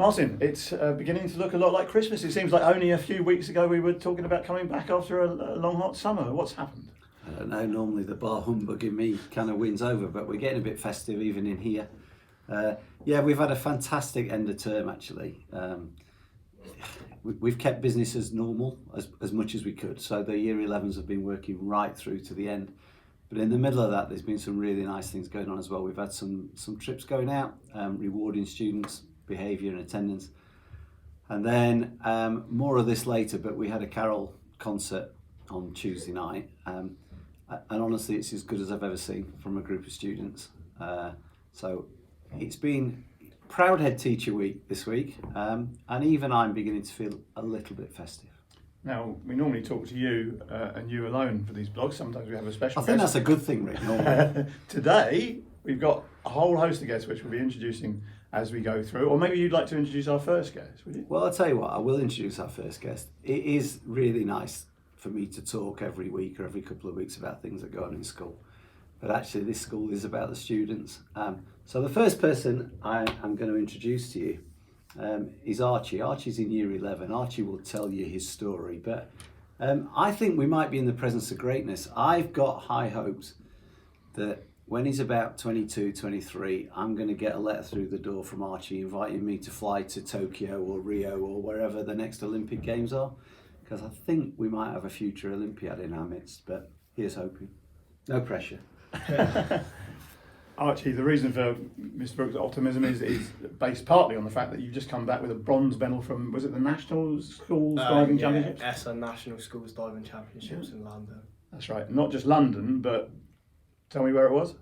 Martin, it's beginning to look a lot like Christmas. It seems like only a few weeks ago we were talking about coming back after a long hot summer. What's happened? I don't know, normally the bar humbug in me kind of wins over, but we're getting a bit festive even in here. Yeah, we've had a fantastic end of term actually. We've kept business as normal as much as we could, so the year 11s have been working right through to the end. But in the middle of that, there's been some really nice things going on as well. We've had some trips going out, rewarding students' behaviour and attendance. And then more of this later, but we had a carol concert on Tuesday night. And honestly, it's as good as I've ever seen from a group of students. So it's been Proud Head Teacher Week this week, and even I'm beginning to feel a little bit festive. Now, we normally talk to you and you alone for these blogs. Sometimes we have a special I think guest. that's a good thing, Rick, normally. Today, we've got a whole host of guests which we'll be introducing as we go through. Or maybe you'd like to introduce our first guest, would you? Well, I'll tell you what, I will introduce our first guest. It is really nice for me to talk every week or every couple of weeks about things that go on in school. But actually, this school is about the students. So the first person I'm going to introduce to you is Archie. Archie's in year 11. Archie will tell you his story, but I think we might be in the presence of greatness. I've got high hopes that when he's about 22, 23, I'm going to get a letter through the door from Archie inviting me to fly to Tokyo or Rio or wherever the next Olympic Games are, because I think we might have a future Olympiad in our midst, but here's hoping. No pressure. Archie, the reason for Mr. Brook's optimism is based partly on the fact that you've just come back with a bronze medal from, was it the National Schools Diving Championships? ESSA National Schools Diving Championships in London. That's right. Not just London, but tell me where it was.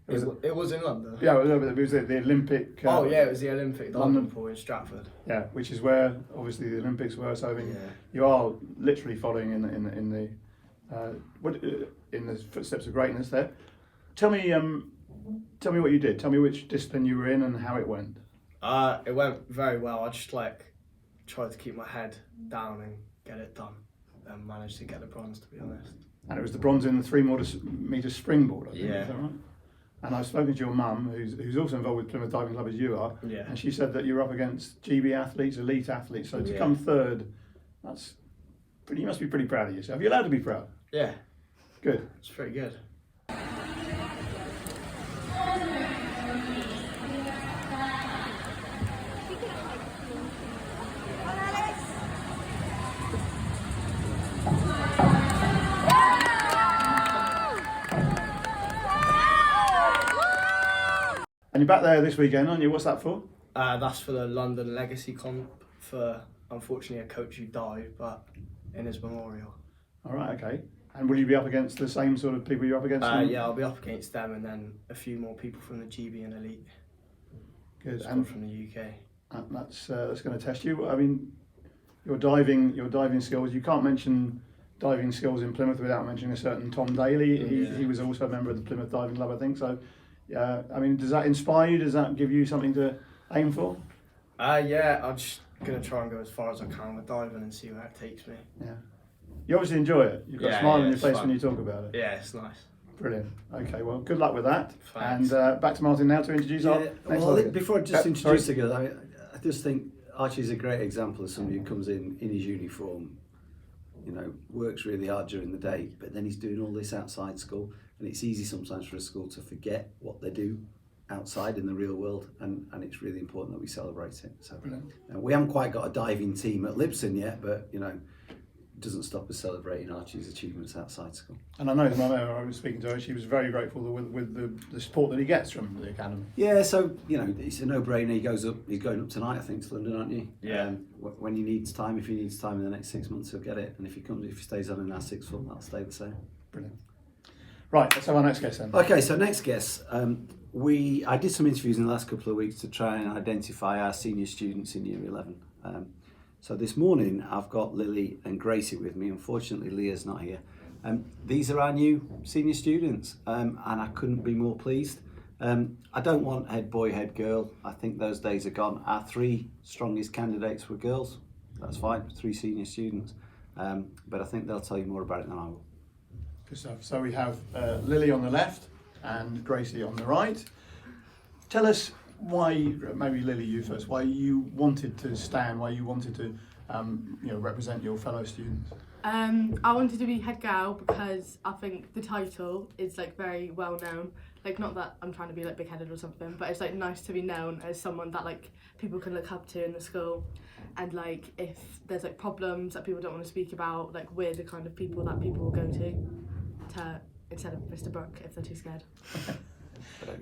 It was in London. Yeah, it was the Olympic. It was the Olympic diving pool in Stratford. Yeah, which is where obviously the Olympics were. So I mean, you are literally following in the footsteps of greatness there. Tell me what you did. Tell me which discipline you were in and how it went. It went very well. I just tried to keep my head down and get it done, and managed to get the bronze, to be honest. And it was the bronze in the 3-metre springboard, I think. Yeah. Is that right? And I've spoken to your mum, who's also involved with Plymouth Diving Club as you are. Yeah. And she said that you're up against GB athletes, elite athletes. So to come third, you must be pretty proud of yourself. You're allowed to be proud. Yeah. Good. It's pretty good. And you're back there this weekend, aren't you? What's that for? That's for the London Legacy Comp for, unfortunately, a coach who died, but in his memorial. All right, okay. And will you be up against the same sort of people you're up against? Yeah, I'll be up against them and then a few more people from the GB and Elite. Good. And from the UK. And that's going to test you. I mean, your diving skills. You can't mention diving skills in Plymouth without mentioning a certain Tom Daly. He was also a member of the Plymouth Diving Club, I think. So, I mean, does that inspire you? Does that give you something to aim for? Yeah, I'm just going to try and go as far as I can with diving and see where it takes me. Yeah. You obviously enjoy it. You've got a smile on your face when you talk about it. Yeah, it's nice. Brilliant. Okay, well, good luck with that. Thanks. And back to Martin now to introduce our next one. Before I just introduce the girl, I just think Archie's a great example of somebody who comes in his uniform, works really hard during the day, but then he's doing all this outside school, and it's easy sometimes for a school to forget what they do outside in the real world, and it's really important that we celebrate it. So we haven't quite got a diving team at Lipson yet, but it doesn't stop us celebrating Archie's achievements outside school. And I know the mum, I was speaking to her, she was very grateful with the support that he gets from the academy. Yeah, so it's a no-brainer. He's going up tonight, I think, to London, aren't you? Yeah. When he needs time, if he needs time in the next 6 months, he'll get it. And if he stays on in our sixth form, that'll stay the same. Brilliant. Right, let's have our next guest then. Okay, so next guest. I did some interviews in the last couple of weeks to try and identify our senior students in year 11. So this morning I've got Lilly and Gracie with me. Unfortunately, Leah's not here. These are our new senior students, and I couldn't be more pleased. I don't want head boy, head girl. I think those days are gone. Our 3 strongest candidates were girls. That's fine, 3 senior students. But I think they'll tell you more about it than I will. Good stuff. So we have Lilly on the left and Gracie on the right. Tell us why, maybe Lily, you first, why you wanted to stand, why you wanted to represent your fellow students? I wanted to be head girl because I think the title is like very well known. Like, not that I'm trying to be like big headed or something, but it's like nice to be known as someone that like people can look up to in the school. And like if there's like problems that people don't want to speak about, like we're the kind of people that people will go to instead of Mr. Brook if they're too scared.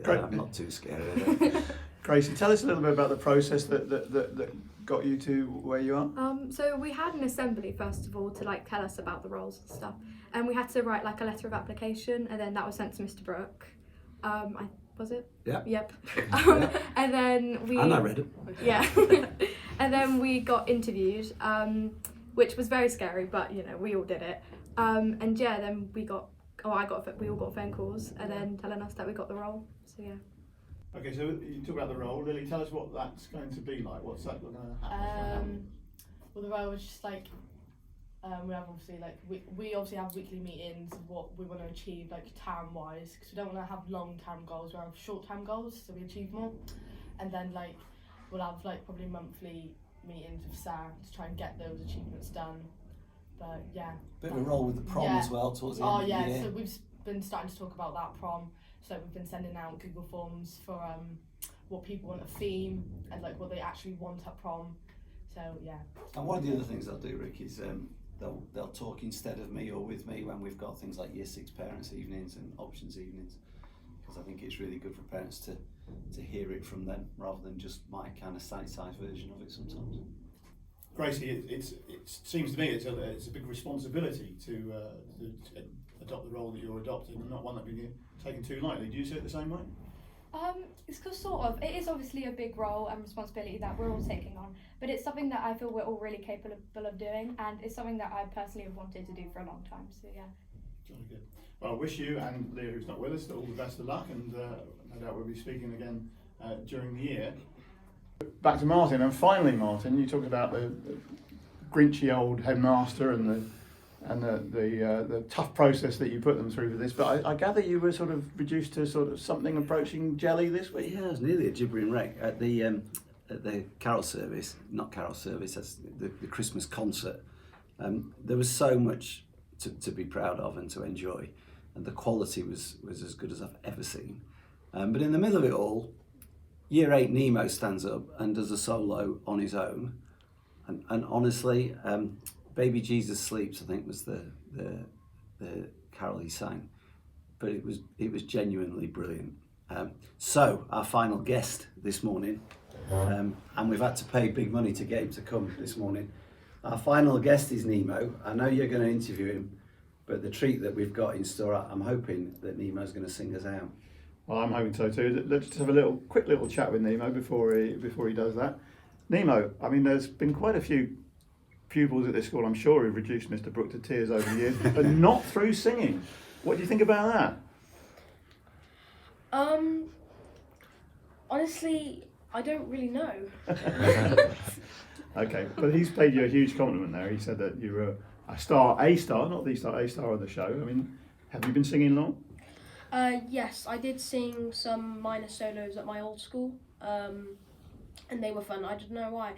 I'm not too scared of it. Gracie, tell us a little bit about the process that got you to where you are. So we had an assembly first of all to like tell us about the roles and stuff, and we had to write like a letter of application, and then that was sent to Mr. Brook. Was it? Yeah. Yep. And then And I read it. Yeah. And then we got interviewed, which was very scary, but you know we all did it. And yeah, then we all got phone calls, and then telling us that we got the role. So yeah. Okay, so you talk about the role. Lily, tell us what that's going to be like. What's that going to happen? Well, the role was just like we have obviously like we obviously have weekly meetings of what we want to achieve like term wise, because we don't want to have long term goals. We have short term goals so we achieve more, and then like we'll have like probably monthly meetings with Sarah to try and get those achievements done. But yeah. Bit of a role with the prom as well towards the end of the year. So we've been starting to talk about that prom. So we've been sending out Google forms for what people want a theme and like what they actually want at prom. So yeah. And one of the other things they'll do, Rick, is they'll talk instead of me or with me when we've got things like Year 6 parents' evenings and options evenings, because I think it's really good for parents to hear it from them rather than just my kind of sanitized version of it sometimes. Gracie, it seems to me it's a big responsibility to adopt the role that you're adopting, and not one that we're taken too lightly. Do you see it the same way? It's because sort of, it is obviously a big role and responsibility that we're all taking on, but it's something that I feel we're all really capable of doing, and it's something that I personally have wanted to do for a long time, so yeah. Jolly good. Well, I wish you and Leah, who's not with us, all the best of luck, and no doubt we'll be speaking again during the year. Back to Martin, and finally Martin, you talked about the grinchy old headmaster and the tough process that you put them through for this, but I gather you were sort of reduced to sort of something approaching jelly this week? Yeah, it was nearly a gibbering wreck at the carol service, not carol service, that's the Christmas concert. There was so much to be proud of and to enjoy, and the quality was as good as I've ever seen. But in the middle of it all, Year 8 Nemo stands up and does a solo on his own, and honestly, Baby Jesus Sleeps, I think, was the carol he sang, but it was genuinely brilliant. So our final guest this morning, and we've had to pay big money to get him to come this morning. Our final guest is Nemo. I know you're going to interview him, but the treat that we've got in store, I'm hoping that Nemo's going to sing us out. Well, I'm hoping so too. Let's just have a quick little chat with Nemo before he does that. Nemo, I mean, there's been quite a few pupils at this school, I'm sure, who've reduced Mr. Brook to tears over the years, but not through singing. What do you think about that? Honestly, I don't really know. Okay, but he's paid you a huge compliment there. He said that you were a star, not the star, a star of the show. I mean, have you been singing long? Yes, I did sing some minor solos at my old school, and they were fun. I don't know why.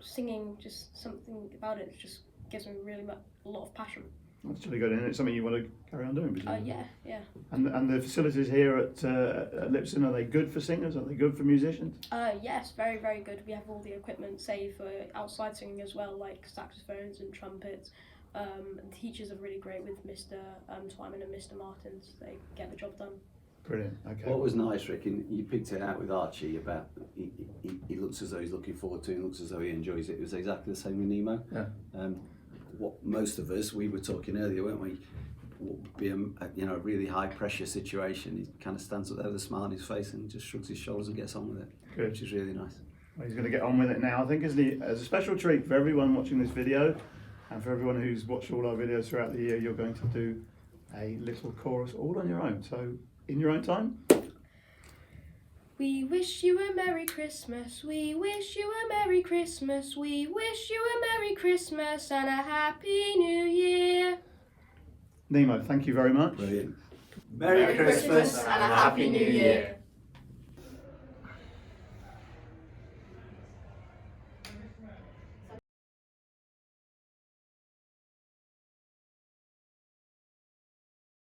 Singing, just something about it just gives me really a lot of passion. That's really good, and it's something you want to carry on doing, presumably. Yeah. And the facilities here at Lipson, are they good for singers? Are they good for musicians? Yes, very, very good. We have all the equipment, say, for outside singing as well, like saxophones and trumpets. The teachers are really great with Mr. Twyman and Mr. Martins. They get the job done. Brilliant, okay. What was nice, Rick, and you picked it out with Archie about he looks as though he's looking forward to it, and looks as though he enjoys it. It was exactly the same with Nemo. Yeah. What most of us, we were talking earlier, weren't we? Would be a really high pressure situation. He kind of stands up there with a smile on his face and just shrugs his shoulders and gets on with it. Good. Which is really nice. Well, he's going to get on with it now, I think, isn't he? As a special treat for everyone watching this video, and for everyone who's watched all our videos throughout the year, you're going to do a little chorus all on your own. So, in your own time. We wish you a Merry Christmas, we wish you a Merry Christmas, we wish you a Merry Christmas and a Happy New Year. Nemo, thank you very much. Brilliant. Merry Christmas and a Happy New Year.